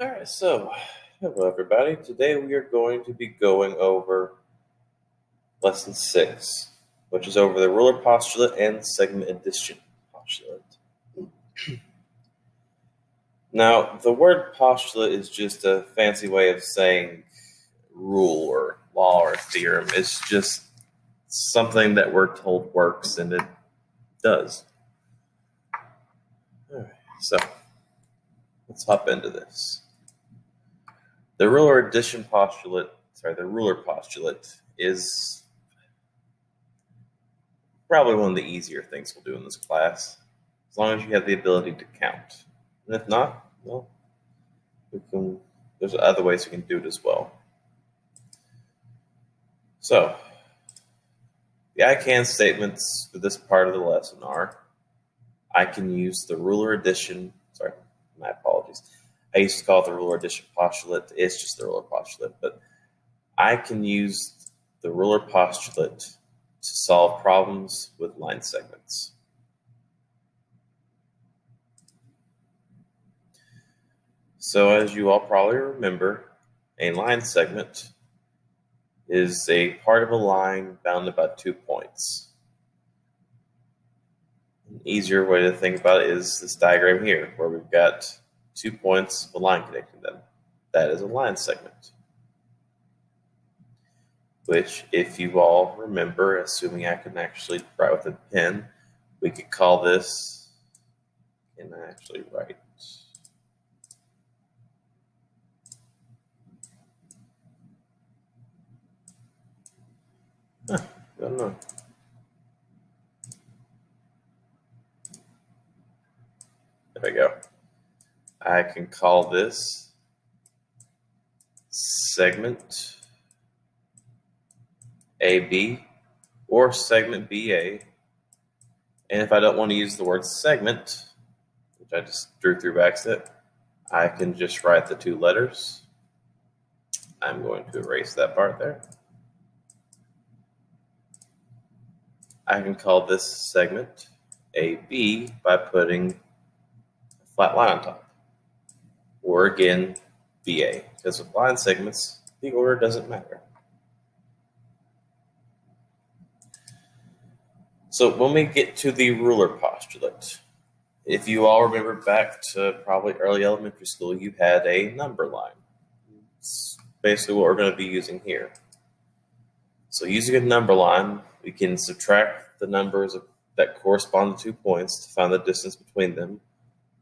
All right, so hello everybody. Today we are going to be going over lesson 6, which is over the ruler postulate and segment addition postulate. Now, the word postulate is just a fancy way of saying rule or law or theorem. It's just something that we're told works, and it does. All right, so let's hop into this. The ruler postulate is probably one of the easier things we'll do in this class, as long as you have the ability to count. And if not, well, there's other ways we can do it as well. So, the I can statements for this part of the lesson are, I can use the ruler addition, my apologies. I used to call it the ruler addition postulate. It's just the ruler postulate, but I can use the ruler postulate to solve problems with line segments. So as you all probably remember, a line segment is a part of a line bounded by 2 points. An easier way to think about it is this diagram here, where we've got 2 points of a line connecting them. That is a line segment. Which, if you all remember, assuming I can actually write with a pen, we could call this, can I actually write? I don't know. There we go. I can call this segment AB or segment BA. And if I don't want to use the word segment, which I just drew through by accident, I can just write the 2 letters. I'm going to erase that part there. I can call this segment AB by putting a flat line on top. Or again, BA, because with line segments, the order doesn't matter. So when we get to the ruler postulate, if you all remember back to probably early elementary school, you had a number line. It's basically what we're going to be using here. So using a number line, we can subtract the numbers that correspond to 2 points to find the distance between them,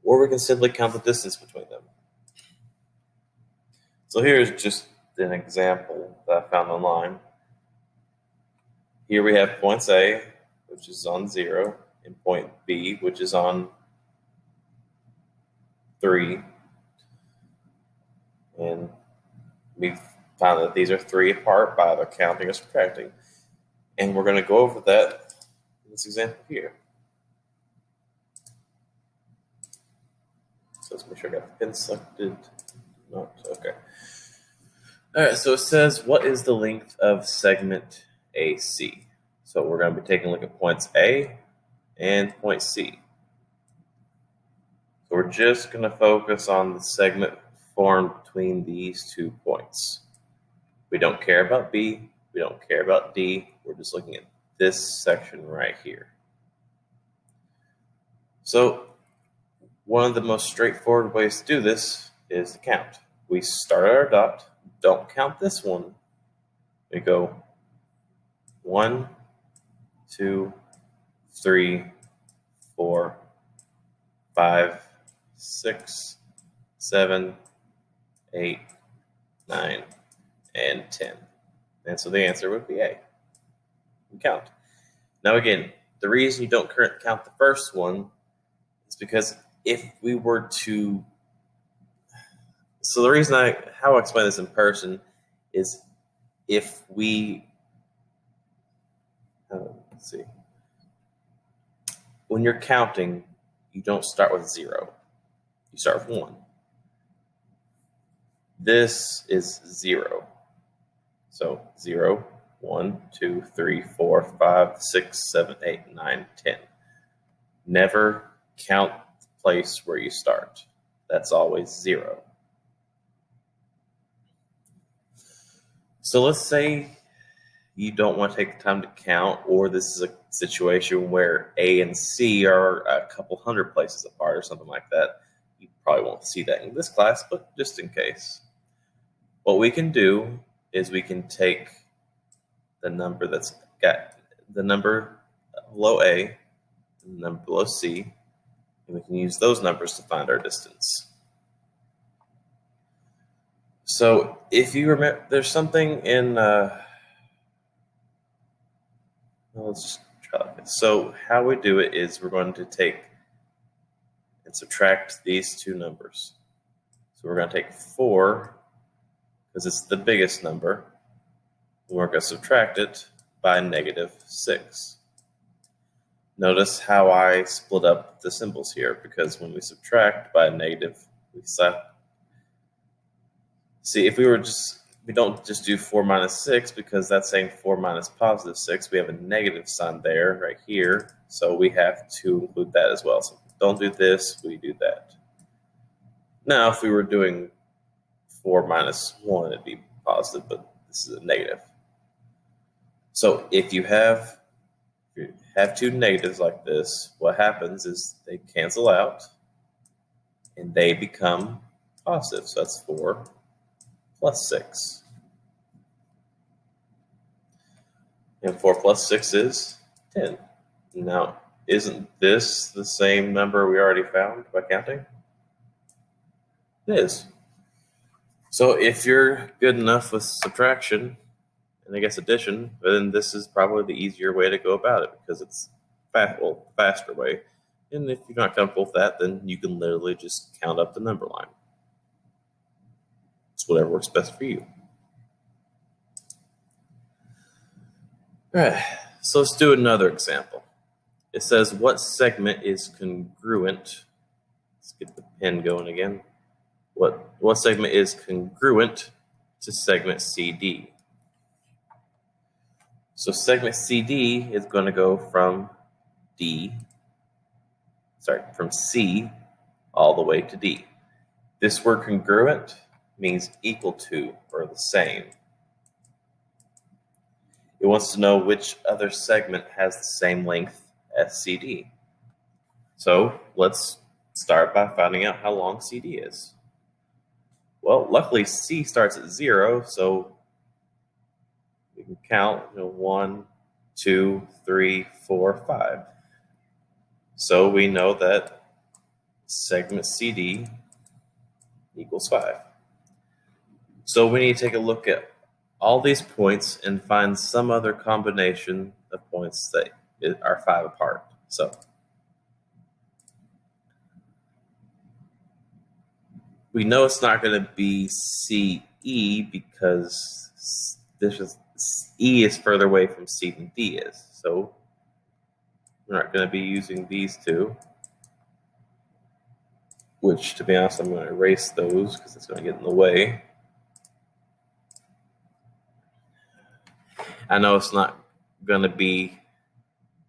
or we can simply count the distance between them. So here's just an example that I found online. Here we have points A, which is on 0, and point B, which is on 3. And we found that these are 3 apart by either counting or subtracting. And we're going to go over that in this example here. So let's make sure I got the pin selected. Not okay. All right, so it says, what is the length of segment AC? So we're going to be taking a look at points A and point C. So we're just going to focus on the segment formed between these 2 points. We don't care about B, we don't care about D, we're just looking at this section right here. So one of the most straightforward ways to do this is to count. We start at our dot, don't count this one. We go 1, 2, 3, 4, 5, 6, 7, 8, 9, and 10. And so the answer would be A. We count. Now again, the reason you don't count the first one is because if we were to, so the reason how I explain this in person is if we, let's see, when you're counting, you don't start with 0. You start with 1. This is 0. So 0, 1, 2, 3, 4, 5, 6, 7, 8, 9, 10. Never count the place where you start. That's always 0. So let's say you don't want to take the time to count, or this is a situation where A and C are a couple hundred places apart or something like that. You probably won't see that in this class, but just in case. What we can do is we can take the number that's got the number below A and the number below C, and we can use those numbers to find our distance. So if you remember, there's something in, let's just try this. So how we do it is we're going to take and subtract these two numbers. So we're going to take 4, because it's the biggest number, and we're going to subtract it by -6. Notice how I split up the symbols here, because when we subtract by a negative, we see if we don't just do 4 minus 6, because that's saying 4 minus +6. We have a negative sign there right here, so we have to include that as well. So don't do this, we do that. Now, if we were doing 4 minus 1, it'd be positive, but this is a negative. So if you have two negatives like this, what happens is they cancel out and they become positive. So that's 4 plus 6. And 4 plus 6 is 10. Now, isn't this the same number we already found by counting? It is. So if you're good enough with subtraction and I guess addition, then this is probably the easier way to go about it, because it's faster way. And if you're not comfortable with that, then you can literally just count up the number line. It's whatever works best for you. All right, so let's do another example. It says, what segment is congruent? Let's get the pen going again. What segment is congruent to segment CD? So segment CD is going to go from C all the way to D. This word congruent means equal to or the same. It wants to know which other segment has the same length as CD. So let's start by finding out how long CD is. Well, luckily C starts at 0, so we can count 1, 2, 3, 4, 5. So we know that segment CD equals 5. So we need to take a look at all these points and find some other combination of points that are 5 apart. So we know it's not going to be CE, because E is further away from C than D is. So we're not going to be using these two, which, to be honest, I'm going to erase those because it's going to get in the way. I know it's not going to be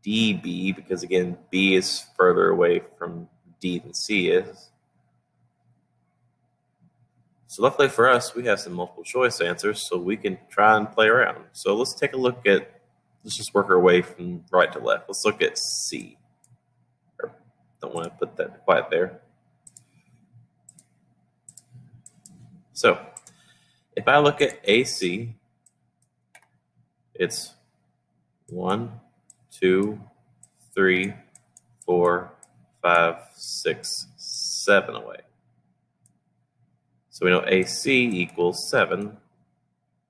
DB, because again, B is further away from D than C is. So luckily for us, we have some multiple choice answers, so we can try and play around. So let's take a look at, let's just work our way from right to left. Let's look at C. Don't want to put that quite there. So if I look at AC, it's 1, 2, 3, 4, 5, 6, 7 away. So we know AC equals 7,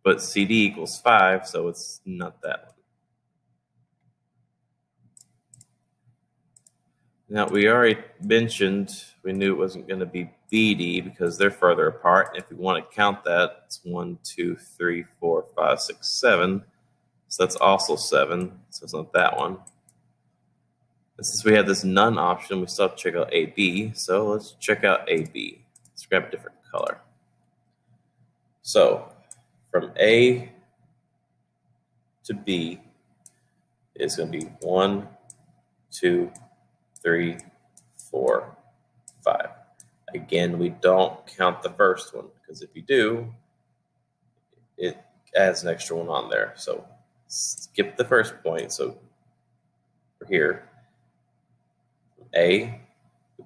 but CD equals 5, so it's not that one. Now, we already mentioned we knew it wasn't going to be BD because they're further apart. And if we want to count that, it's 1, 2, 3, 4, 5, 6, 7. So that's also 7, so it's not that one. And since we have this none option, we still have to check out AB. So let's check out AB. Let's grab a different color. So from A to B is going to be 1, 2, 3, 4, 5. Again, we don't count the first one, because if you do, it adds an extra one on there. So skip the first point. So for here, A,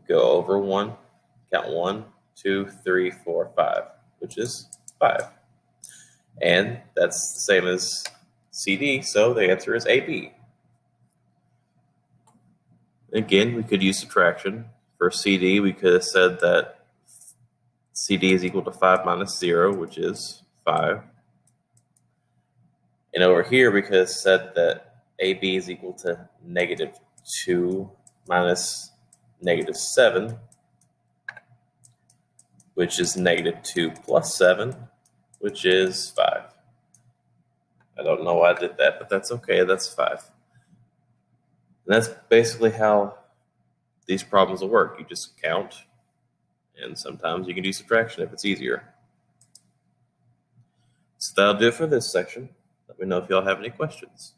go over 1, count 1, 2, 3, 4, 5, which is 5. And that's the same as CD, so the answer is AB. Again, we could use subtraction. For CD, we could have said that CD is equal to 5 minus 0, which is 5. And over here, we could have said that AB is equal to negative 2 minus negative 7, which is negative 2 plus 7, which is 5. I don't know why I did that, but that's okay. That's 5. And that's basically how these problems will work. You just count, and sometimes you can do subtraction if it's easier. So that'll do it for this section. Let me know if y'all have any questions.